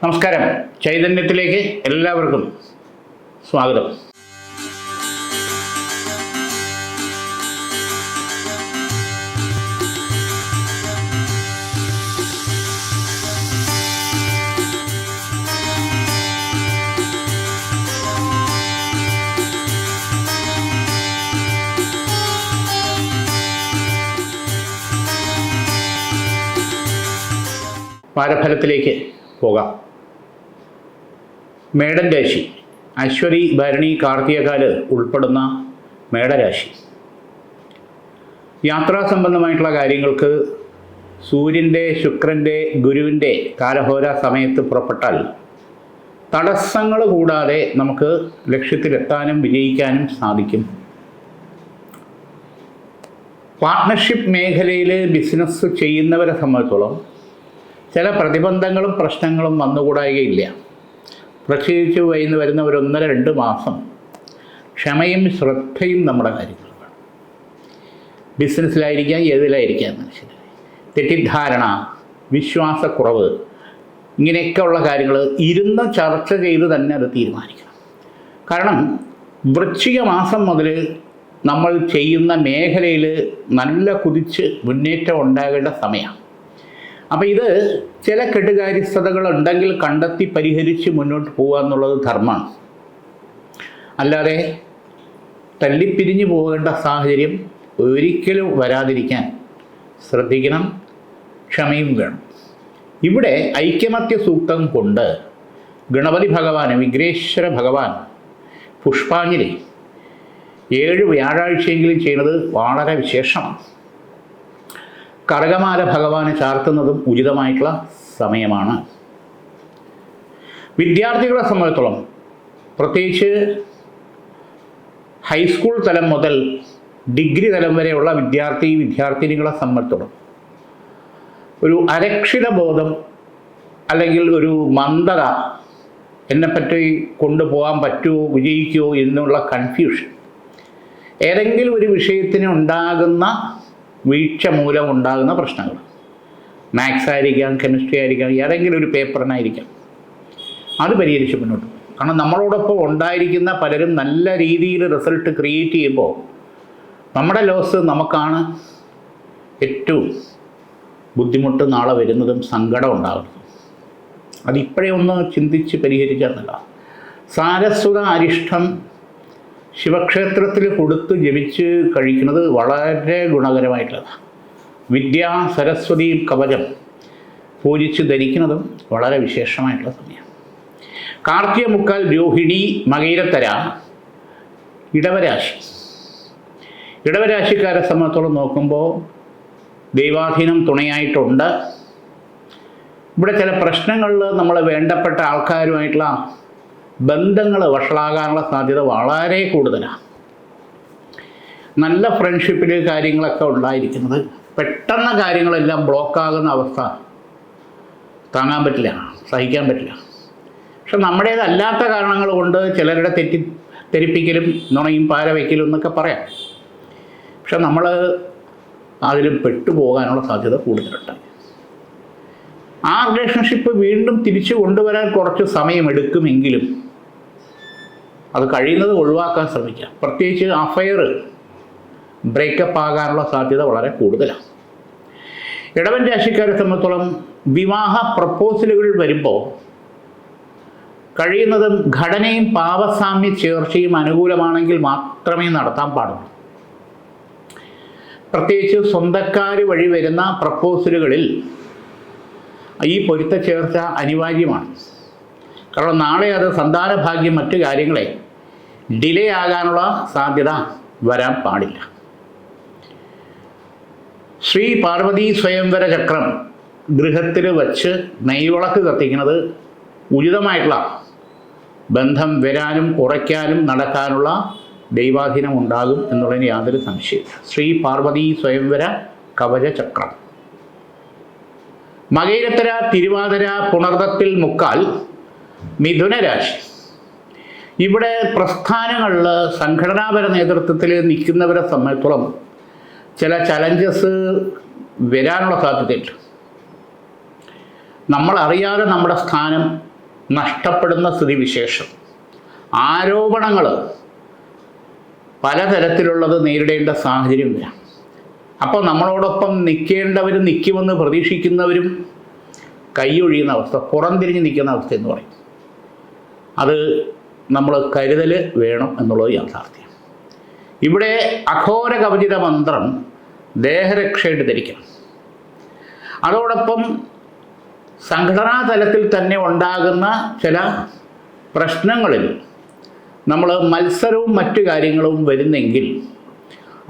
നമസ്കാരം. ചൈതന്യത്തിലേക്ക് എല്ലാവർക്കും സ്വാഗതം. വാരഫലത്തിലേക്ക് പോകാം. മേടൻ രാശി, അശ്വതി, ഭരണി, കാർത്തികകാല് ഉൾപ്പെടുന്ന മേടരാശി. യാത്രാ സംബന്ധമായിട്ടുള്ള കാര്യങ്ങൾക്ക് സൂര്യൻ്റെ, ശുക്രൻ്റെ, ഗുരുവിൻ്റെ കാലഹോര സമയത്ത് പുറപ്പെട്ടാൽ തടസ്സങ്ങൾ കൂടാതെ നമുക്ക് ലക്ഷ്യത്തിലെത്താനും വിജയിക്കാനും സാധിക്കും. പാർട്ട്ണർഷിപ്പ് മേഖലയിൽ ബിസിനസ് ചെയ്യുന്നവരെ സംബന്ധിച്ചോളം ചില പ്രതിബന്ധങ്ങളും പ്രശ്നങ്ങളും വന്നുകൂടായികയില്ല. പ്രത്യേകിച്ച് വരുന്ന ഒരു 1-2 മാസം ക്ഷമയും ശ്രദ്ധയും നമ്മുടെ കാര്യങ്ങൾ വേണം. ബിസിനസ്സിലായിരിക്കാം, ഏതിലായിരിക്കാം മനുഷ്യന് തെറ്റിദ്ധാരണ, വിശ്വാസക്കുറവ്, ഇങ്ങനെയൊക്കെ ഉള്ള കാര്യങ്ങൾ ഇരുന്ന് ചർച്ച ചെയ്ത് തന്നെ അത് തീരുമാനിക്കണം. കാരണം വൃശ്ചിക മാസം മുതൽ നമ്മൾ ചെയ്യുന്ന മേഖലയിൽ നല്ല കുതിച്ച് മുന്നേറ്റം ഉണ്ടാകേണ്ട സമയമാണ്. അപ്പോൾ ഇത് ചില കെട്ടുകാര്യസ്ഥതകളുണ്ടെങ്കിൽ കണ്ടെത്തി പരിഹരിച്ച് മുന്നോട്ട് പോകുക എന്നുള്ളത് ധർമ്മമാണ്. അല്ലാതെ തല്ലിപ്പിരിഞ്ഞു പോകേണ്ട സാഹചര്യം ഒരിക്കലും വരാതിരിക്കാൻ ശ്രദ്ധിക്കണം. ക്ഷമയും വേണം. ഇവിടെ ഐക്യമത്യ സൂക്തം കൊണ്ട് ഗണപതി ഭഗവാൻ, വിഘ്നേശ്വര ഭഗവാൻ പുഷ്പാഞ്ജലി 7 വ്യാഴാഴ്ചയെങ്കിലും ചെയ്യുന്നത് വളരെ വിശേഷമാണ്. കടകമാല ഭഗവാന് ചാർത്തുന്നതും ഉചിതമായിട്ടുള്ള സമയമാണ്. വിദ്യാർത്ഥികളെ സംബന്ധിച്ചിടത്തോളം, പ്രത്യേകിച്ച് ഹൈസ്കൂൾ തലം മുതൽ ഡിഗ്രി തലം വരെയുള്ള വിദ്യാർത്ഥിനികളെ സംബന്ധിച്ചിടത്തോളം ഒരു അരക്ഷിത ബോധം അല്ലെങ്കിൽ ഒരു മന്ദത, എന്നെപ്പറ്റി കൊണ്ടുപോകാൻ പറ്റുമോ, വിജയിക്കുമോ എന്നുള്ള കൺഫ്യൂഷൻ, ഏതെങ്കിലും ഒരു വിഷയത്തിന് ഉണ്ടാകുന്ന വീഴ്ച മൂലം ഉണ്ടാകുന്ന പ്രശ്നങ്ങൾ, മാത്സ് ആയിരിക്കാം, കെമിസ്ട്രി ആയിരിക്കാം, ഏതെങ്കിലും ഒരു പേപ്പറിനായിരിക്കാം, അത് പരിഹരിച്ച് മുന്നോട്ട് പോകും. കാരണം നമ്മളോടൊപ്പം ഉണ്ടായിരിക്കുന്ന പലരും നല്ല രീതിയിൽ റിസൾട്ട് ക്രിയേറ്റ് ചെയ്യുമ്പോൾ നമ്മുടെ ലോസ് നമുക്കാണ് ഏറ്റവും ബുദ്ധിമുട്ട് നാളെ വരുന്നതും സങ്കടം ഉണ്ടാകുന്നതും. അതിപ്പോഴേ ഒന്ന് ചിന്തിച്ച് പരിഹരിച്ചാൽ നല്ല. സാരസ്വത അരിഷ്ടം ശിവക്ഷേത്രത്തിൽ കൊടുത്ത് ജപിച്ച് കഴിക്കുന്നത് വളരെ ഗുണകരമായിട്ടുള്ളതാണ്. വിദ്യാ സരസ്വതി കവചം പൂജിച്ച് ധരിക്കുന്നതും വളരെ വിശേഷമായിട്ടുള്ള സമയമാണ്. കാർത്തിക മുക്കാൽ, രോഹിണി, മകയിരത്തര, ഇടവരാശി. ഇടവരാശിക്കാരെ സംബന്ധിച്ചോളം നോക്കുമ്പോൾ ദൈവാധീനം തുണയായിട്ടുണ്ട്. ഇവിടെ ചില പ്രശ്നങ്ങളിൽ നമ്മൾ വേണ്ടപ്പെട്ട ആൾക്കാരുമായിട്ടുള്ള ബന്ധങ്ങൾ വഷളാകാനുള്ള സാധ്യത വളരെ കൂടുതലാണ്. നല്ല ഫ്രണ്ട്ഷിപ്പിൽ കാര്യങ്ങളൊക്കെ ഉണ്ടായിരിക്കുന്നത് പെട്ടെന്ന് കാര്യങ്ങളെല്ലാം ബ്ലോക്കാകുന്ന അവസ്ഥ താങ്ങാൻ പറ്റില്ല, സഹിക്കാൻ പറ്റില്ല. പക്ഷെ നമ്മുടേതല്ലാത്ത കാരണങ്ങൾ കൊണ്ട് ചിലരുടെ തെറ്റിദ്ധരിപ്പിക്കലും നുണയും പാര വയ്ക്കലും എന്നൊക്കെ പറയാം. പക്ഷെ നമ്മൾ അതിലും പെട്ടുപോകാനുള്ള സാധ്യത കൂടുതലുണ്ട്. ആ റിലേഷൻഷിപ്പ് വീണ്ടും തിരിച്ചു കൊണ്ടുവരാൻ കുറച്ച് സമയമെടുക്കുമെങ്കിലും അത് കഴിയുന്നത് ഒഴിവാക്കാൻ ശ്രമിക്കാം. പ്രത്യേകിച്ച് അഫയർ ബ്രേക്കപ്പ് ആകാനുള്ള സാധ്യത വളരെ കൂടുതലാണ്. ഇടവൻ രാശിക്കാരെ സംബന്ധിച്ചോളം വിവാഹ പ്രപ്പോസലുകൾ വരുമ്പോൾ കഴിയുന്നതും ഘടനയും പാവസാമ്യ ചേർച്ചയും അനുകൂലമാണെങ്കിൽ മാത്രമേ നടത്താൻ പാടുള്ളൂ. പ്രത്യേകിച്ച് സ്വന്തക്കാർ വഴി വരുന്ന പ്രപ്പോസലുകളിൽ ഈ പൊരുത്ത ചേർച്ച അനിവാര്യമാണ്. കാരണം നാളെ അത് സന്താന ഭാഗ്യം, മറ്റു കാര്യങ്ങളെ ഡിലേ ആകാനുള്ള സാധ്യത വരാൻ പാടില്ല. ശ്രീ പാർവതി സ്വയംവര ചക്രം ഗൃഹത്തിൽ വച്ച് നെയ്വിളക്ക് കത്തിക്കുന്നത് ഉചിതമായിട്ടുള്ള ബന്ധം വരാനും കുറയ്ക്കാനും നടക്കാനുള്ള ദൈവാധീനം ഉണ്ടാകും എന്നുള്ളതിന് യാതൊരു സംശയമില്ല. ശ്രീ പാർവതി സ്വയംവര കവച ചക്രം. മകയിരത്തര, തിരുവാതിര, പുണർദത്തിൽ മുക്കാൽ, മിഥുനരാശി. ഇവിടെ പ്രസ്ഥാനങ്ങളിൽ സംഘടനാപര നേതൃത്വത്തിൽ നിൽക്കുന്നവരെ സംബന്ധിച്ചിടത്തോളം ചില ചലഞ്ചസ് വരാനുള്ള സാധ്യതയുണ്ട്. നമ്മളറിയാതെ നമ്മുടെ സ്ഥാനം നഷ്ടപ്പെടുന്ന സ്ഥിതിവിശേഷം, ആരോപണങ്ങൾ പലതരത്തിലുള്ളത് നേരിടേണ്ട സാഹചര്യം വരാം. അപ്പോൾ നമ്മളോടൊപ്പം നിൽക്കേണ്ടവരും നിൽക്കുമെന്ന് പ്രതീക്ഷിക്കുന്നവരും കൈയൊഴിയുന്ന അവസ്ഥ, പുറംതിരിഞ്ഞ് നിൽക്കുന്ന അവസ്ഥ എന്ന് പറയും. അത് നമ്മൾ കരുതൽ വേണം എന്നുള്ളത് യാഥാർത്ഥ്യം. ഇവിടെ അഘോര കവചിത മന്ത്രം ദേഹരക്ഷയായിട്ട് ധരിക്കണം. അതോടൊപ്പം സംഘടനാ തലത്തിൽ തന്നെ ഉണ്ടാകുന്ന ചില പ്രശ്നങ്ങളിൽ നമ്മൾ മത്സരവും മറ്റു കാര്യങ്ങളും വരുന്നെങ്കിൽ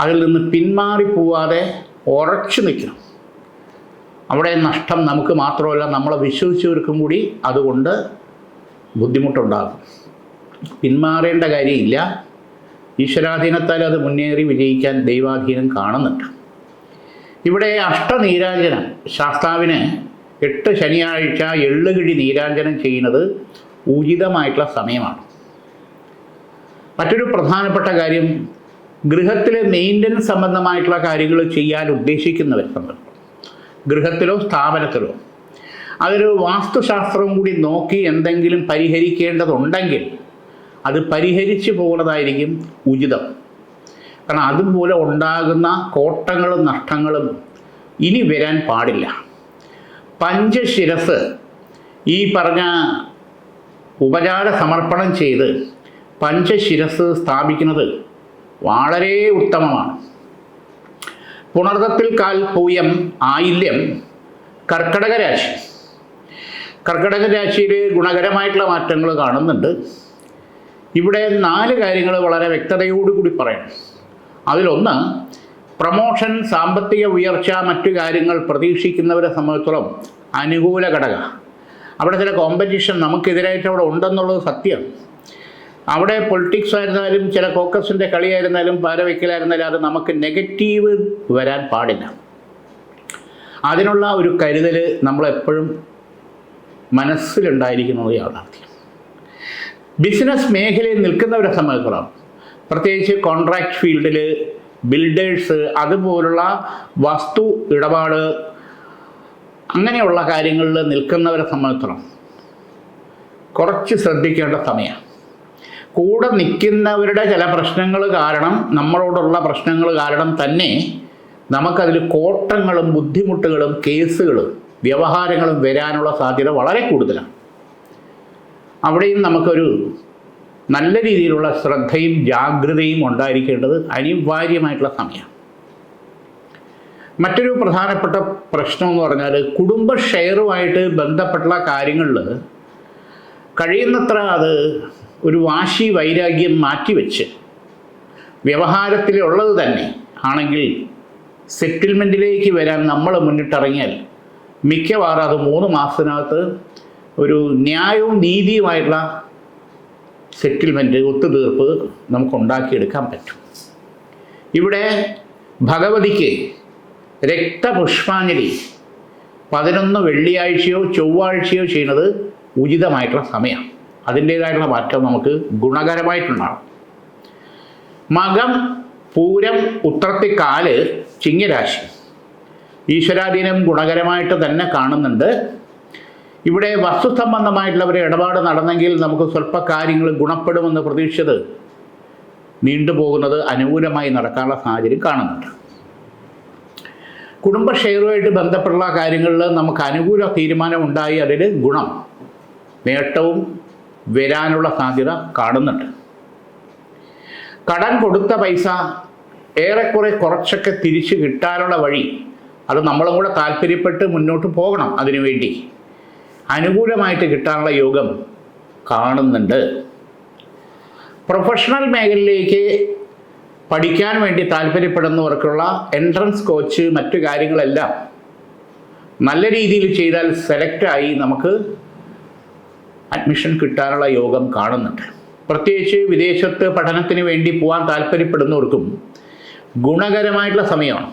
അതിൽ നിന്ന് പിന്മാറിപ്പോവാതെ ഉറച്ചു നിൽക്കണം. അവിടെ നഷ്ടം നമുക്ക് മാത്രമല്ല, നമ്മളെ വിശ്വസിച്ചവർക്കും കൂടി അതുകൊണ്ട് ബുദ്ധിമുട്ടുണ്ടാകും. പിന്മാറേണ്ട കാര്യമില്ല. ഈശ്വരാധീനത്താൽ അത് മുന്നേറി വിജയിക്കാൻ ദൈവാധീനം കാണുന്നുണ്ട്. ഇവിടെ അഷ്ടനീരാഞ്ജനം, ശാസ്താവിന് 8 ശനിയാഴ്ച എള്ളുകിഴി നീരാഞ്ജനം ചെയ്യുന്നത് ഉചിതമായിട്ടുള്ള സമയമാണ്. മറ്റൊരു പ്രധാനപ്പെട്ട കാര്യം, ഗൃഹത്തിലെ മെയിൻ്റനൻസ് സംബന്ധമായിട്ടുള്ള കാര്യങ്ങൾ ചെയ്യാൻ ഉദ്ദേശിക്കുന്നവർ, ഗൃഹത്തിലോ സ്ഥാപനത്തിലോ അതൊരു വാസ്തുശാസ്ത്രവും കൂടി നോക്കി എന്തെങ്കിലും പരിഹരിക്കേണ്ടതുണ്ടെങ്കിൽ അത് പരിഹരിച്ചു പോകുന്നതായിരിക്കും ഉചിതം. കാരണം അതുപോലെ ഉണ്ടാകുന്ന കോട്ടങ്ങളും നഷ്ടങ്ങളും ഇനി വരാൻ പാടില്ല. പഞ്ചശിരസ് ഈ പറഞ്ഞ ഉപചാര സമർപ്പണം ചെയ്ത് പഞ്ചശിരസ് സ്ഥാപിക്കുന്നത് വളരെ ഉത്തമമാണ്. പുണർതത്തിൽ കാൽ പൂയം ആയില്യം കർക്കടക രാശി. കർക്കടക രാശിയിൽ ഗുണകരമായിട്ടുള്ള മാറ്റങ്ങൾ കാണുന്നുണ്ട്. ഇവിടെ 4 കാര്യങ്ങൾ വളരെ വ്യക്തതയോടുകൂടി പറയണം. അതിലൊന്ന്, പ്രമോഷൻ, സാമ്പത്തിക ഉയർച്ച, മറ്റു കാര്യങ്ങൾ പ്രതീക്ഷിക്കുന്നവരെ സംബന്ധിച്ചിടത്തോളം അനുകൂല ഘടക. അവിടെ ചില കോമ്പറ്റീഷൻ നമുക്കെതിരായിട്ട് അവിടെ ഉണ്ടെന്നുള്ളത് സത്യം. അവിടെ പൊളിറ്റിക്സ് ആയിരുന്നാലും ചില കോക്കസിൻ്റെ കളിയായിരുന്നാലും പാരവയ്ക്കലായിരുന്നാലും അത് നമുക്ക് നെഗറ്റീവ് വരാൻ പാടില്ല. അതിനുള്ള ഒരു കരുതൽ നമ്മളെപ്പോഴും മനസ്സിലുണ്ടായിരിക്കുന്നത് യാഥാർത്ഥ്യം. ബിസിനസ് മേഖലയിൽ നിൽക്കുന്നവരെ സംബന്ധിച്ചിടത്തോളം, പ്രത്യേകിച്ച് കോൺട്രാക്ട് ഫീൽഡിൽ, ബിൽഡേഴ്സ്, അതുപോലുള്ള വസ്തു ഇടപാട് അങ്ങനെയുള്ള കാര്യങ്ങളിൽ നിൽക്കുന്നവരെ സംബന്ധിച്ചിടത്തോളം കുറച്ച് ശ്രദ്ധിക്കേണ്ട സമയമാണ്. കൂടെ നിൽക്കുന്നവരുടെ ചില പ്രശ്നങ്ങൾ കാരണം, നമ്മളോടുള്ള പ്രശ്നങ്ങൾ കാരണം തന്നെ നമുക്കതിൽ കോട്ടങ്ങളും ബുദ്ധിമുട്ടുകളും കേസുകളും വ്യവഹാരങ്ങളും വരാനുള്ള സാധ്യത വളരെ കൂടുതലാണ്. അവിടെയും നമുക്കൊരു നല്ല രീതിയിലുള്ള ശ്രദ്ധയും ജാഗ്രതയും ഉണ്ടായിരിക്കേണ്ടത് അനിവാര്യമായിട്ടുള്ള സമയമാണ്. മറ്റൊരു പ്രധാനപ്പെട്ട പ്രശ്നം എന്ന് പറഞ്ഞാൽ, കുടുംബ ഷെയറുമായിട്ട് ബന്ധപ്പെട്ടുള്ള കാര്യങ്ങളിൽ കഴിയുന്നത്ര അത് ഒരു വാശി വൈരാഗ്യം മാറ്റിവെച്ച് വ്യവഹാരത്തിലുള്ളത് തന്നെ ആണെങ്കിൽ സെറ്റിൽമെൻറ്റിലേക്ക് വരാൻ നമ്മൾ മുന്നിട്ടിറങ്ങിയാൽ മിക്കവാറും അത് 3 മാസത്തിനകത്ത് ഒരു ന്യായവും നീതിയുമായിട്ടുള്ള സെറ്റിൽമെൻറ്റ്, ഒത്തുതീർപ്പ് നമുക്ക് ഉണ്ടാക്കിയെടുക്കാൻ പറ്റും. ഇവിടെ ഭഗവതിക്ക് രക്തപുഷ്പാഞ്ജലി 11 വെള്ളിയാഴ്ചയോ ചൊവ്വാഴ്ചയോ ചെയ്യുന്നത് ഉചിതമായിട്ടുള്ള സമയമാണ്. അതിൻ്റേതായിട്ടുള്ള മാറ്റം നമുക്ക് ഗുണകരമായിട്ടുണ്ടാകും. മകം, പൂരം, ഉത്രത്തിക്കാല്, ചിങ്ങരാശി ഈശ്വരാധീനം ഗുണകരമായിട്ട് തന്നെ കാണുന്നുണ്ട്. ഇവിടെ വസ്തു സംബന്ധമായിട്ടുള്ളവരെ ഇടപാട് നടന്നെങ്കിൽ നമുക്ക് സ്വല്പ കാര്യങ്ങൾ ഗുണപ്പെടുമെന്ന് പ്രതീക്ഷിച്ചത് നീണ്ടുപോകുന്നത് അനുകൂലമായി നടക്കാനുള്ള സാഹചര്യം കാണുന്നുണ്ട്. കുടുംബ ഷെയറുമായിട്ട് ബന്ധപ്പെട്ടുള്ള കാര്യങ്ങളിൽ നമുക്ക് അനുകൂല തീരുമാനം ഉണ്ടായി അതിൽ ഗുണം, നേട്ടവും വരാനുള്ള സാധ്യത കാണുന്നുണ്ട്. കടം കൊടുത്ത പൈസ ഏറെക്കുറെ കുറച്ചൊക്കെ തിരിച്ചു കിട്ടാനുള്ള വഴി, അത് നമ്മളും കൂടെ താല്പര്യപ്പെട്ട് മുന്നോട്ട് പോകണം. അതിനുവേണ്ടി അനുകൂലമായിട്ട് കിട്ടാനുള്ള യോഗം കാണുന്നുണ്ട്. പ്രൊഫഷണൽ മേഖലയിലേക്ക് പഠിക്കാൻ വേണ്ടി താല്പര്യപ്പെടുന്നവർക്കുള്ള എൻട്രൻസ് കോച്ച്, മറ്റു കാര്യങ്ങളെല്ലാം നല്ല രീതിയിൽ ചെയ്താൽ സെലക്റ്റായി നമുക്ക് അഡ്മിഷൻ കിട്ടാനുള്ള യോഗം കാണുന്നുണ്ട്. പ്രത്യേകിച്ച് വിദേശത്ത് പഠനത്തിന് വേണ്ടി പോകാൻ താല്പര്യപ്പെടുന്നവർക്കും ഗുണകരമായിട്ടുള്ള സമയമാണ്.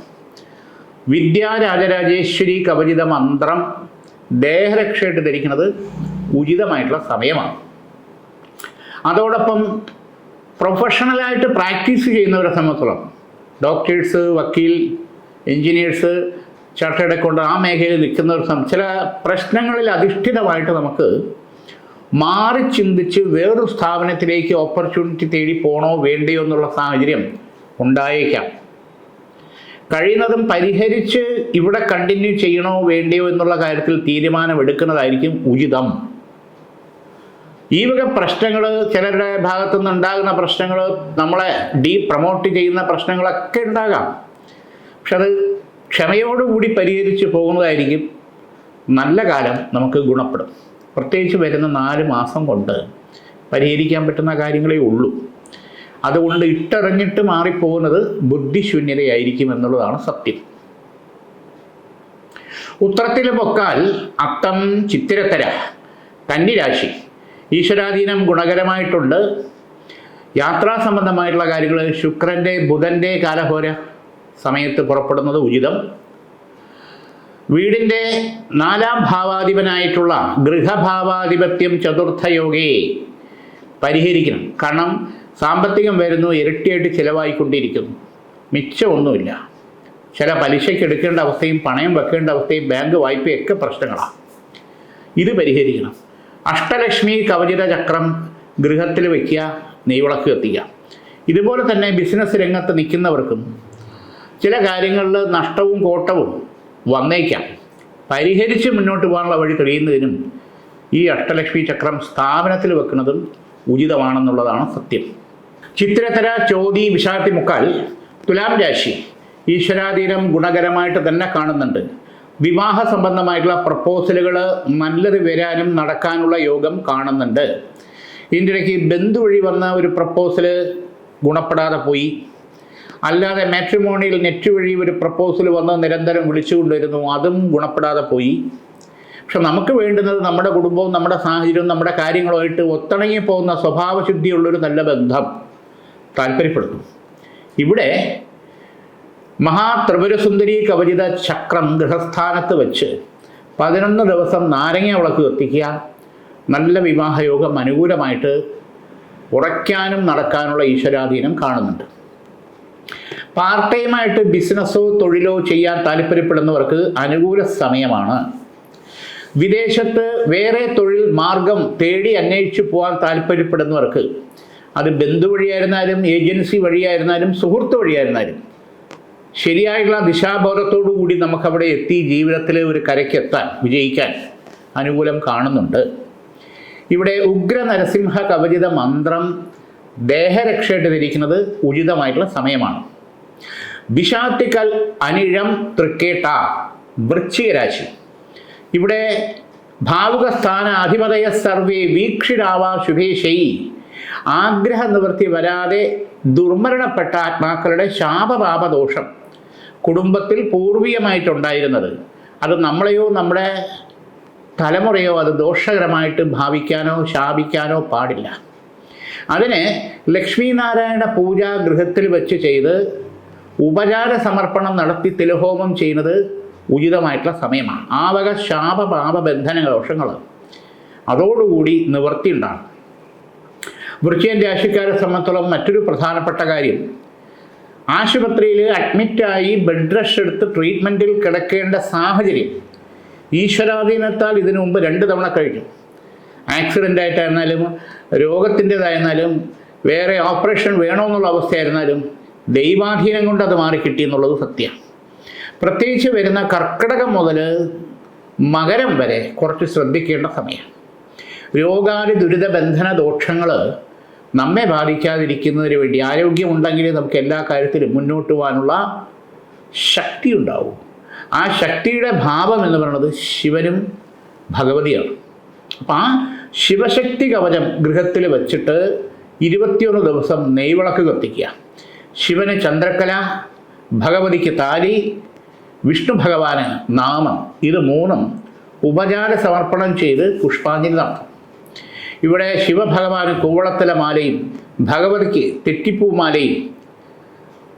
വിദ്യാരാജരാജേശ്വരി കവചിത മന്ത്രം ദേഹരക്ഷയായിട്ട് ധരിക്കുന്നത് ഉചിതമായിട്ടുള്ള സമയമാണ്. അതോടൊപ്പം പ്രൊഫഷണലായിട്ട് പ്രാക്ടീസ് ചെയ്യുന്നവരെ സംബന്ധിച്ചോളം ഡോക്ടേഴ്സ്, വക്കീൽ, എൻജിനീയേഴ്സ്, ചാർട്ടേഡ് അക്കൗണ്ട് ആ മേഖലയിൽ നിൽക്കുന്നവർ ചില പ്രശ്നങ്ങളിൽ അധിഷ്ഠിതമായിട്ട് നമുക്ക് മാറി ചിന്തിച്ച് വേറൊരു സ്ഥാപനത്തിലേക്ക് ഓപ്പർച്യൂണിറ്റി തേടി പോകണോ വേണ്ടയോ എന്നുള്ള സാഹചര്യം ഉണ്ടായേക്കാം. കഴിയുന്നതും പരിഹരിച്ച് ഇവിടെ കണ്ടിന്യൂ ചെയ്യണോ വേണ്ടയോ എന്നുള്ള കാര്യത്തിൽ തീരുമാനമെടുക്കുന്നതായിരിക്കും ഉചിതം. ഈ വക പ്രശ്നങ്ങൾ, ചിലരുടെ ഭാഗത്തു നിന്നുണ്ടാകുന്ന പ്രശ്നങ്ങൾ, നമ്മളെ പ്രൊമോട്ട് ചെയ്യുന്ന പ്രശ്നങ്ങളൊക്കെ ഉണ്ടാകാം. പക്ഷെ അത് ക്ഷമയോടുകൂടി പരിഹരിച്ച് പോകുന്നതായിരിക്കും നല്ല കാലം നമുക്ക് ഗുണപ്പെടും. പ്രത്യേകിച്ച് വരുന്ന 4 മാസം കൊണ്ട് പരിഹരിക്കാൻ പറ്റുന്ന കാര്യങ്ങളേ ഉള്ളൂ. അതുകൊണ്ട് ഇട്ടെറിഞ്ഞിട്ട് മാറിപ്പോകുന്നത് ബുദ്ധിശൂന്യതയായിരിക്കും എന്നുള്ളതാണ് സത്യം. ഉത്തരത്തിൽ പൊക്കാൽ അത്തം ചിത്തിരത്തര കന്നിരാശി. ഈശ്വരാധീനം ഗുണകരമായിട്ടുണ്ട്. യാത്രാ സംബന്ധമായിട്ടുള്ള കാര്യങ്ങൾ ശുക്രൻ്റെ ബുധൻ്റെ കാലഹോര സമയത്ത് പുറപ്പെടുന്നത് ഉചിതം. വീടിൻ്റെ 4ാം ഭാവാധിപനായിട്ടുള്ള ഗൃഹഭാവാധിപത്യം ചതുർത്ഥയോഗേ പരിഹരിക്കണം. കാരണം സാമ്പത്തികം വരുന്നു, ഇരട്ടിയായിട്ട് ചിലവായിക്കൊണ്ടിരിക്കുന്നു, മിച്ചമൊന്നുമില്ല. ചില പലിശയ്ക്ക് എടുക്കേണ്ട അവസ്ഥയും പണയം വെക്കേണ്ട അവസ്ഥയും ബാങ്ക് വായ്പയൊക്കെ പ്രശ്നങ്ങളാണ്. ഇത് പരിഹരിക്കണം. അഷ്ടലക്ഷ്മി കവചിത ചക്രം ഗൃഹത്തിൽ വയ്ക്കുക, നെയ്വിളക്ക് കത്തിക്കുക. ഇതുപോലെ തന്നെ ബിസിനസ് രംഗത്ത് നിൽക്കുന്നവർക്കും ചില കാര്യങ്ങളിൽ നഷ്ടവും കോട്ടവും വന്നേക്കാം. പരിഹരിച്ച് മുന്നോട്ട് പോകാനുള്ള വഴി തെളിയുന്നതിനും ഈ അഷ്ടലക്ഷ്മി ചക്രം സ്ഥാപനത്തിൽ വെക്കുന്നതും ഉചിതമാണെന്നുള്ളതാണ് സത്യം. ചിത്തിരത്തര ചോതി വിശാഖത്തി മുക്കാൽ തുലാം രാശി. ഈശ്വരാധീനം ഗുണകരമായിട്ട് തന്നെ കാണുന്നുണ്ട്. വിവാഹ സംബന്ധമായിട്ടുള്ള പ്രപ്പോസലുകൾ നല്ലത് വരാനും നടക്കാനുള്ള യോഗം കാണുന്നുണ്ട്. ഇതിൻ്റെ ഇടയ്ക്ക് ബന്ധു വഴി വന്ന ഒരു പ്രപ്പോസൽ ഗുണപ്പെടാതെ പോയി. അല്ലാതെ മാട്രിമോണിയിൽ നെറ്റ് വഴി ഒരു പ്രപ്പോസൽ വന്ന് നിരന്തരം വിളിച്ചുകൊണ്ടിരുന്നു, അതും ഗുണപ്പെടാതെ പോയി. പക്ഷെ നമുക്ക് വേണ്ടുന്നത് നമ്മുടെ കുടുംബവും നമ്മുടെ സാഹചര്യവും നമ്മുടെ കാര്യങ്ങളുമായിട്ട് ഒത്തിണങ്ങി പോകുന്ന സ്വഭാവശുദ്ധിയുള്ളൊരു നല്ല ബന്ധം താല്പര്യപ്പെടുന്നു. ഇവിടെ മഹാത്രിപുരസുന്ദരി കവചിത ചക്രം ഗൃഹസ്ഥാനത്ത് വെച്ച് 11 ദിവസം നാരങ്ങ വിളക്ക് കത്തിക്കുക. നല്ല വിവാഹയോഗം അനുകൂലമായിട്ട് ഉറയ്ക്കാനും നടക്കാനുള്ള ഈശ്വരാധീനം കാണുന്നുണ്ട്. പാർട്ട് ടൈമായിട്ട് ബിസിനസ്സോ തൊഴിലോ ചെയ്യാൻ താല്പര്യപ്പെടുന്നവർക്ക് അനുകൂല സമയമാണ്. വിദേശത്ത് വേറെ തൊഴിൽ മാർഗം തേടി അന്വേഷിച്ച് പോകാൻ താല്പര്യപ്പെടുന്നവർക്ക്, അത് ബന്ധു വഴിയായിരുന്നാലും ഏജൻസി വഴിയായിരുന്നാലും സുഹൃത്ത് വഴിയായിരുന്നാലും, ശരിയായിട്ടുള്ള ദിശാബോധത്തോടു കൂടി നമുക്കവിടെ എത്തി ജീവിതത്തിൽ ഒരു കരയ്ക്കെത്താൻ, വിജയിക്കാൻ അനുകൂലം കാണുന്നുണ്ട്. ഇവിടെ ഉഗ്ര നരസിംഹ കവചിത മന്ത്രം ദേഹരക്ഷയായിട്ട് ധരിക്കുന്നത് ഉചിതമായിട്ടുള്ള സമയമാണ്. വിഷാത്തിക്കൽ അനിഴം തൃക്കേട്ട വൃശ്ചിക രാശി. ഇവിടെ ഭാവുക സ്ഥാന അധിപതയ സർവേ വീക്ഷിരാവ ശുഭേശൈ. ആഗ്രഹ നിവൃത്തി വരാതെ ദുർമരണപ്പെട്ട ആത്മാക്കളുടെ ശാപപാപദോഷം കുടുംബത്തിൽ പൂർവികമായിട്ടുണ്ടായിരുന്നത്, അത് നമ്മളെയോ നമ്മുടെ തലമുറയോ അത് ദോഷകരമായിട്ട് ഭാവിക്കാനോ ശാപിക്കാനോ പാടില്ല. അതിന് ലക്ഷ്മീനാരായണ പൂജ ഗൃഹത്തിൽ വെച്ച് ചെയ്ത് ഉപചാര സമർപ്പണം നടത്തി തിലഹോമം ചെയ്യുന്നത് ഉചിതമായിട്ടുള്ള സമയമാണ്. ആ വക ശാപപാപ ബന്ധന ദോഷങ്ങൾ അതോടുകൂടി നിവൃത്തി ഉണ്ടാകും. വൃശ്ചിക രാശിക്കാരെ സംബന്ധിച്ചോളം മറ്റൊരു പ്രധാനപ്പെട്ട കാര്യം, ആശുപത്രിയിൽ അഡ്മിറ്റായി ബെഡ് റെസ്റ്റ് എടുത്ത് ട്രീറ്റ്മെൻറ്റിൽ കിടക്കേണ്ട സാഹചര്യം ഈശ്വരാധീനത്താൽ ഇതിനു മുമ്പ് 2 തവണ കഴിഞ്ഞു. ആക്സിഡൻ്റായിട്ടായിരുന്നാലും രോഗത്തിൻ്റെതായിരുന്നാലും വേറെ ഓപ്പറേഷൻ വേണമെന്നുള്ള അവസ്ഥയായിരുന്നാലും ദൈവാധീനം കൊണ്ട് അത് മാറിക്കിട്ടി എന്നുള്ളത് സത്യമാണ്. പ്രത്യേകിച്ച് വരുന്ന കർക്കിടകം മുതൽ മകരം വരെ കുറച്ച് ശ്രദ്ധിക്കേണ്ട സമയം. രോഗാദി ദുരിത ബന്ധന ദോഷങ്ങൾ നമ്മെ ബാധിക്കാതിരിക്കുന്നതിന് വേണ്ടി ആരോഗ്യമുണ്ടെങ്കിൽ നമുക്ക് എല്ലാ കാര്യത്തിലും മുന്നോട്ട് പോകാനുള്ള ശക്തി ഉണ്ടാവും. ആ ശക്തിയുടെ ഭാവം എന്ന് പറയുന്നത് ശിവനും ഭഗവതിയാണ്. അപ്പം ആ ശിവശക്തി കവചം ഗൃഹത്തിൽ വച്ചിട്ട് 21 ദിവസം നെയ്വിളക്ക് കത്തിക്കുക. ശിവന് ചന്ദ്രക്കല, ഭഗവതിക്ക് താലി, വിഷ്ണു ഭഗവാന് നാമം, ഇത് 3 ഉപചാര സമർപ്പണം ചെയ്ത് പുഷ്പാഞ്ജലി നടത്തും. ഇവിടെ ശിവഭഗവാന് കൂവളത്തല മാലയും ഭഗവതിക്ക് തെറ്റിപ്പൂമാലയും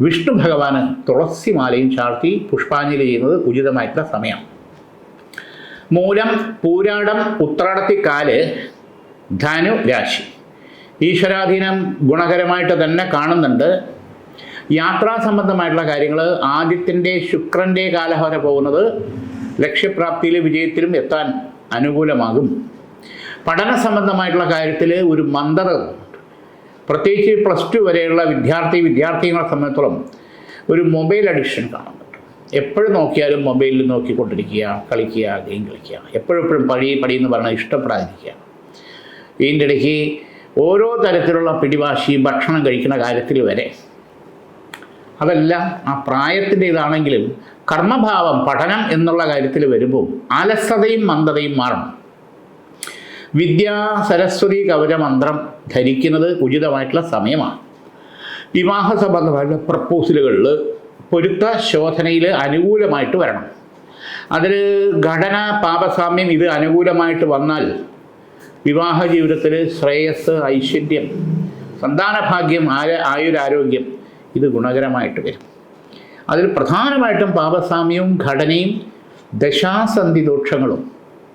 വിഷ്ണു ഭഗവാന് തുളസി മാലയും ചാർത്തി പുഷ്പാഞ്ജലി ചെയ്യുന്നത് ഉചിതമായിട്ടുള്ള സമയം. മൂലം, പൂരാടം, ഉത്രാടത്തിക്കാല് ധനു രാശി. ഈശ്വരാധീനം ഗുണകരമായിട്ട് തന്നെ കാണുന്നുണ്ട്. യാത്രാ സംബന്ധമായിട്ടുള്ള കാര്യങ്ങൾ ആദിത്യൻ്റെ ശുക്രൻ്റെ കാലഹോര പോകുന്നത് ലക്ഷ്യപ്രാപ്തിയിലും വിജയത്തിലും എത്താൻ അനുകൂലമാകും. പഠന സംബന്ധമായിട്ടുള്ള കാര്യത്തിൽ ഒരു മന്ദത, പ്രത്യേകിച്ച് +2 വരെയുള്ള വിദ്യാർത്ഥികളെ സംബന്ധിച്ചോളം ഒരു മൊബൈൽ അഡിക്ഷൻ കാണുന്നുണ്ട്. എപ്പോഴും നോക്കിയാലും മൊബൈലിൽ നോക്കിക്കൊണ്ടിരിക്കുക, കളിക്കുക, ഗെയിം കളിക്കുക, എപ്പോഴും പടി എന്ന് പറഞ്ഞാൽ ഇഷ്ടപ്പെടാതിരിക്കുക. ഇതിൻ്റെ ഇടയ്ക്ക് ഓരോ തരത്തിലുള്ള പിടിവാശി, ഭക്ഷണം കഴിക്കുന്ന കാര്യത്തിൽ വരെ. അതെല്ലാം ആ പ്രായത്തിൻ്റെ ഇതാണെങ്കിലും കർമ്മഭാവം, പഠനം എന്നുള്ള കാര്യത്തിൽ വരുമ്പോൾ അലസതയും മന്ദതയും മാറണം. വിദ്യാ സരസ്വതി കവചമന്ത്രം ധരിക്കുന്നത് ഉചിതമായിട്ടുള്ള സമയമാണ്. വിവാഹ സംബന്ധമായിട്ടുള്ള പ്രപ്പോസലുകളിൽ പൊരുത്ത ശോധനയിൽ അനുകൂലമായിട്ട് വരണം. അതിൽ ഘടന, പാപസാമ്യം ഇത് അനുകൂലമായിട്ട് വന്നാൽ വിവാഹ ജീവിതത്തിൽ ശ്രേയസ്, ഐശ്വര്യം, സന്താനഭാഗ്യം, ആയുരാരോഗ്യം ഇത് ഗുണകരമായിട്ട് വരും. അതിൽ പ്രധാനമായിട്ടും പാപസാമ്യവും ഘടനയും ദശാസന്ധി ദോഷങ്ങളും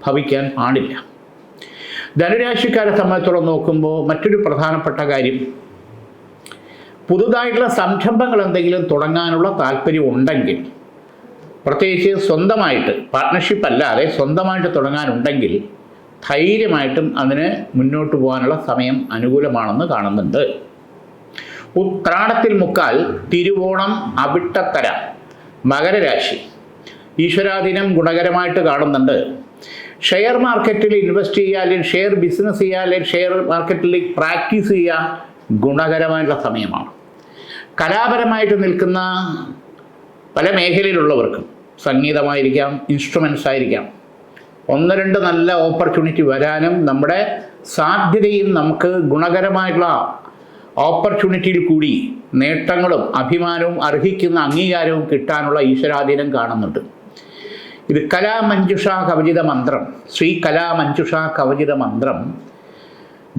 ഭവിക്കാൻ പാടില്ല. ധനുരാശിക്കാരെ സംബന്ധിച്ചോളം നോക്കുമ്പോൾ മറ്റൊരു പ്രധാനപ്പെട്ട കാര്യം, പുതുതായിട്ടുള്ള സംരംഭങ്ങൾ എന്തെങ്കിലും തുടങ്ങാനുള്ള താല്പര്യം ഉണ്ടെങ്കിൽ, പ്രത്യേകിച്ച് സ്വന്തമായിട്ട് പാർട്ട്ണർഷിപ്പ് അല്ലാതെ സ്വന്തമായിട്ട് തുടങ്ങാനുണ്ടെങ്കിൽ ധൈര്യമായിട്ടും അതിന് മുന്നോട്ട് പോകാനുള്ള സമയം അനുകൂലമാണെന്ന് കാണുന്നുണ്ട്. ഉത്രാടത്തിൽ മുക്കാൽ, തിരുവോണം, അവിട്ടത്തര, മകരരാശി ഈശ്വരാധീനം ഗുണകരമായിട്ട് കാണുന്നുണ്ട്. ഷെയർ മാർക്കറ്റിൽ ഇൻവെസ്റ്റ് ചെയ്യുക, അല്ലെങ്കിൽ ഷെയർ ബിസിനസ് ചെയ്യുക, അല്ലെങ്കിൽ ഷെയർ മാർക്കറ്റിൽ പ്രാക്ടീസ് ചെയ്യുക ഗുണകരമായിട്ടുള്ള സമയമാണ്. കലാപരമായിട്ട് നിൽക്കുന്ന പല മേഖലയിലുള്ളവർക്കും, സംഗീതമായിരിക്കാം, ഇൻസ്ട്രുമെൻറ്റ്സ് ആയിരിക്കാം, 1-2 നല്ല ഓപ്പർച്യൂണിറ്റി വരാനും നമ്മുടെ സാധ്യതയും നമുക്ക് ഗുണകരമായിട്ടുള്ള ഓപ്പർച്യൂണിറ്റിയിൽ കൂടി നേട്ടങ്ങളും അഭിമാനവും അർഹിക്കുന്ന അംഗീകാരവും കിട്ടാനുള്ള ഈശ്വരാധീനം കാണുന്നുണ്ട്. ഇത് കലാമഞ്ജുഷ കവചിത മന്ത്രം, ശ്രീ കലാമഞ്ജുഷ കവചിത മന്ത്രം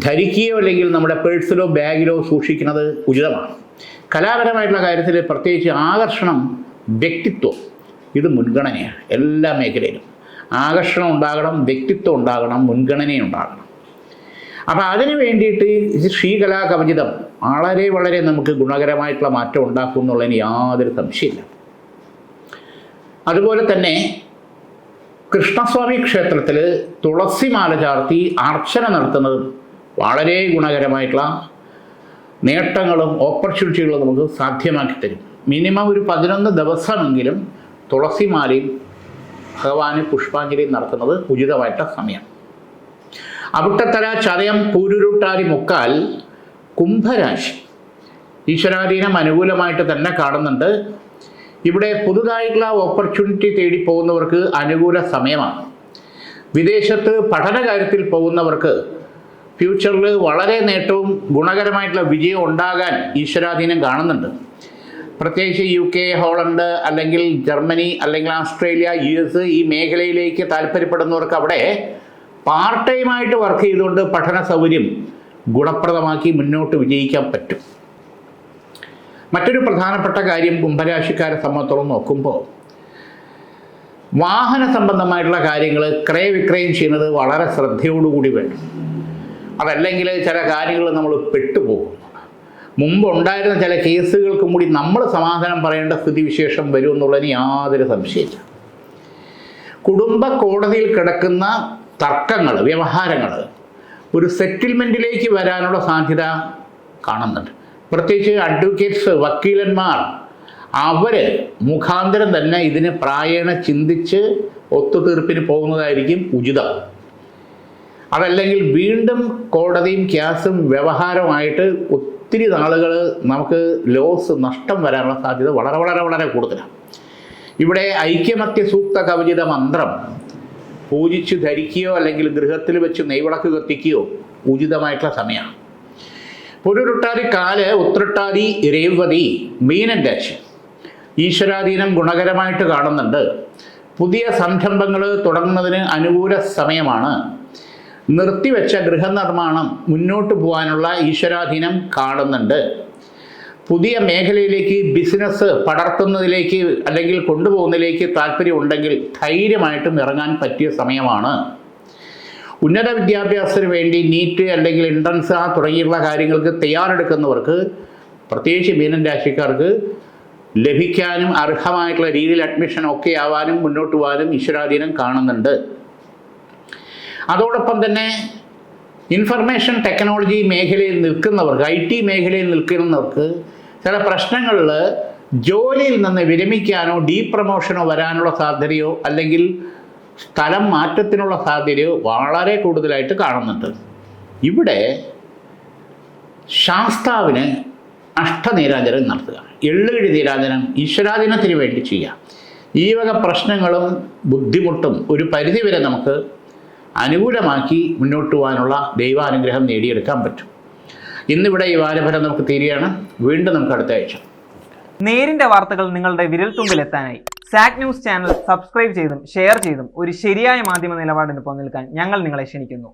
ധരിക്കുകയോ അല്ലെങ്കിൽ നമ്മുടെ പേഴ്സിലോ ബാഗിലോ സൂക്ഷിക്കുന്നത് ഉചിതമാണ്. കലാപരമായിട്ടുള്ള കാര്യത്തിൽ പ്രത്യേകിച്ച് ആകർഷണം, വ്യക്തിത്വം ഇത് മുൻഗണനയാണ്. എല്ലാ മേഖലയിലും ആകർഷണം ഉണ്ടാകണം, വ്യക്തിത്വം ഉണ്ടാകണം, മുൻഗണനയുണ്ടാകണം. അപ്പോൾ അതിന് വേണ്ടിയിട്ട് ശ്രീകലാ കവചിതം വളരെ നമുക്ക് ഗുണകരമായിട്ടുള്ള മാറ്റം ഉണ്ടാക്കും എന്നുള്ളതിന് യാതൊരു സംശയമില്ല. അതുപോലെ തന്നെ കൃഷ്ണസ്വാമി ക്ഷേത്രത്തിൽ തുളസിമാല ചാർത്തി അർച്ചന നടത്തുന്നത് വളരെ ഗുണകരമായിട്ടുള്ള നേട്ടങ്ങളും ഓപ്പർച്യൂണിറ്റികളും നമുക്ക് സാധ്യമാക്കി തരും. മിനിമം ഒരു 11 ദിവസമെങ്കിലും തുളസിമാലയും ഭഗവാന് പുഷ്പാഞ്ജലിയും നടത്തുന്നത് ഉചിതമായിട്ടുള്ള സമയം. അവിട്ടത്തര, ചതയം, പൂരുരുട്ടാതി, മുക്കാൽ, കുംഭരാശി ഈശ്വരാധീനം അനുകൂലമായിട്ട് തന്നെ കാണുന്നുണ്ട്. ഇവിടെ പുതുതായിട്ടുള്ള ഓപ്പർച്യൂണിറ്റി തേടി പോകുന്നവർക്ക് അനുകൂല സമയമാണ്. വിദേശത്ത് പഠന കാര്യത്തിൽ പോകുന്നവർക്ക് ഫ്യൂച്ചറിൽ വളരെ നേട്ടവും ഗുണകരമായിട്ടുള്ള വിജയം ഉണ്ടാകാൻ ഈശ്വരാധീനം കാണുന്നുണ്ട്. പ്രത്യേകിച്ച് UK, ഹോളണ്ട്, അല്ലെങ്കിൽ ജർമ്മനി, അല്ലെങ്കിൽ ഓസ്ട്രേലിയ, US ഈ മേഖലയിലേക്ക് താല്പര്യപ്പെടുന്നവർക്ക് അവിടെ പാർട്ട് ടൈമായിട്ട് വർക്ക് ചെയ്തുകൊണ്ട് പഠന സൗകര്യം ഗുണപ്രദമാക്കി മുന്നോട്ട് വിജയിക്കാൻ പറ്റും. മറ്റൊരു പ്രധാനപ്പെട്ട കാര്യം കുംഭരാശിക്കാരെ സംബന്ധിച്ചോളം നോക്കുമ്പോൾ, വാഹന സംബന്ധമായിട്ടുള്ള കാര്യങ്ങൾ ക്രയവിക്രയം ചെയ്യുന്നത് വളരെ ശ്രദ്ധയോടുകൂടി വേണം. അതല്ലെങ്കിൽ ചില കാര്യങ്ങൾ നമ്മൾ പെട്ടുപോകും. മുമ്പുണ്ടായിരുന്ന ചില കേസുകൾക്കും കൂടി നമ്മൾ സമാധാനം പറയേണ്ട സ്ഥിതിവിശേഷം വരും എന്നുള്ളതിന് യാതൊരു സംശയമില്ല. കുടുംബ കോടതിയിൽ കിടക്കുന്ന തർക്കങ്ങൾ, വ്യവഹാരങ്ങൾ ഒരു സെറ്റിൽമെൻറ്റിലേക്ക് വരാനുള്ള സാധ്യത കാണുന്നുണ്ട്. പ്രത്യേകിച്ച് അഡ്വക്കേറ്റ്സ്, വക്കീലന്മാർ അവർ മുഖാന്തരം തന്നെ ഇതിന് പ്രായേണ ചിന്തിച്ച് ഒത്തുതീർപ്പിന് പോകുന്നതായിരിക്കും ഉചിതം. അതല്ലെങ്കിൽ വീണ്ടും കോടതിയും കേസും വ്യവഹാരമായിട്ട് ഒത്തിരി നാളുകൾ നമുക്ക് നഷ്ടം വരാനുള്ള സാധ്യത വളരെ കൂടുതലാണ്. ഇവിടെ ഐക്യമത്യ സൂക്ത കവചിത മന്ത്രം പൂജിച്ച് ധരിക്കുകയോ അല്ലെങ്കിൽ ഗൃഹത്തിൽ വെച്ച് നെയ്വിളക്ക് കത്തിക്കുകയോ ഉചിതമായിട്ടുള്ള സമയമാണ്. പുരുരുട്ടാതി, കാല്, ഉത്രട്ടാതി, രേവതി, മീനൻ രാശി ഈശ്വരാധീനം ഗുണകരമായിട്ട് കാണുന്നുണ്ട്. പുതിയ സംരംഭങ്ങൾ തുടങ്ങുന്നതിന് അനുകൂല സമയമാണ്. നിർത്തിവെച്ച ഗൃഹനിർമ്മാണം മുന്നോട്ട് പോകാനുള്ള ഈശ്വരാധീനം കാണുന്നുണ്ട്. പുതിയ മേഖലയിലേക്ക് ബിസിനസ് പടർത്തുന്നതിലേക്ക് അല്ലെങ്കിൽ കൊണ്ടുപോകുന്നതിലേക്ക് താല്പര്യമുണ്ടെങ്കിൽ ധൈര്യമായിട്ടും ഇറങ്ങാൻ പറ്റിയ സമയമാണ്. ഉന്നത വിദ്യാഭ്യാസത്തിന് വേണ്ടി നീറ്റ് അല്ലെങ്കിൽ എൻട്രൻസ് തുടങ്ങിയുള്ള കാര്യങ്ങൾക്ക് തയ്യാറെടുക്കുന്നവർക്ക്, പ്രത്യേകിച്ച് മീനൻ രാശിക്കാർക്ക് ലഭിക്കാനും അർഹമായിട്ടുള്ള രീതിയിൽ അഡ്മിഷൻ ഒക്കെ ആവാനും മുന്നോട്ട് പോകാനും ഈശ്വരാധീനം കാണുന്നുണ്ട്. അതോടൊപ്പം തന്നെ ഇൻഫർമേഷൻ ടെക്നോളജി മേഖലയിൽ നിൽക്കുന്നവർക്ക്, IT മേഖലയിൽ നിൽക്കുന്നവർക്ക് ചില പ്രശ്നങ്ങളിൽ ജോലിയിൽ നിന്ന് വിരമിക്കാനോ ഡീപ്രമോഷനോ വരാനുള്ള സാധ്യതയോ അല്ലെങ്കിൽ സ്ഥലം മാറ്റത്തിനുള്ള സാധ്യതയോ വളരെ കൂടുതലായിട്ട് കാണുന്നുണ്ട്. ഇവിടെ ശാസ്താവിന് അഷ്ടനീരാഞ്ജനം നടത്തുക, എള്ളുകിഴി നീരാഞ്ജനം ഈശ്വരാധീനത്തിന് വേണ്ടി ചെയ്യുക. ഈ വക പ്രശ്നങ്ങളും ബുദ്ധിമുട്ടും ഒരു പരിധിവരെ നമുക്ക് അനുകൂലമാക്കി മുന്നോട്ട് പോകാനുള്ള ദൈവാനുഗ്രഹം നേടിയെടുക്കാൻ പറ്റും. ഇന്നിവിടെ ഈ വാരഫലം നമുക്ക് തീരുകയാണ്. വീണ്ടും നമുക്ക് അടുത്ത ആഴ്ച. നേരിന്റെ വാർത്തകൾ നിങ്ങളുടെ വിരൽത്തുമ്പിലെത്താനായി സാക് ന്യൂസ് ചാനൽ സബ്സ്ക്രൈബ് ചെയ്തും ഷെയർ ചെയ്തും ഒരു ശരിയായ മാധ്യമ നിലപാടിന് നിൽക്കാൻ ഞങ്ങൾ നിങ്ങളെ ക്ഷണിക്കുന്നു.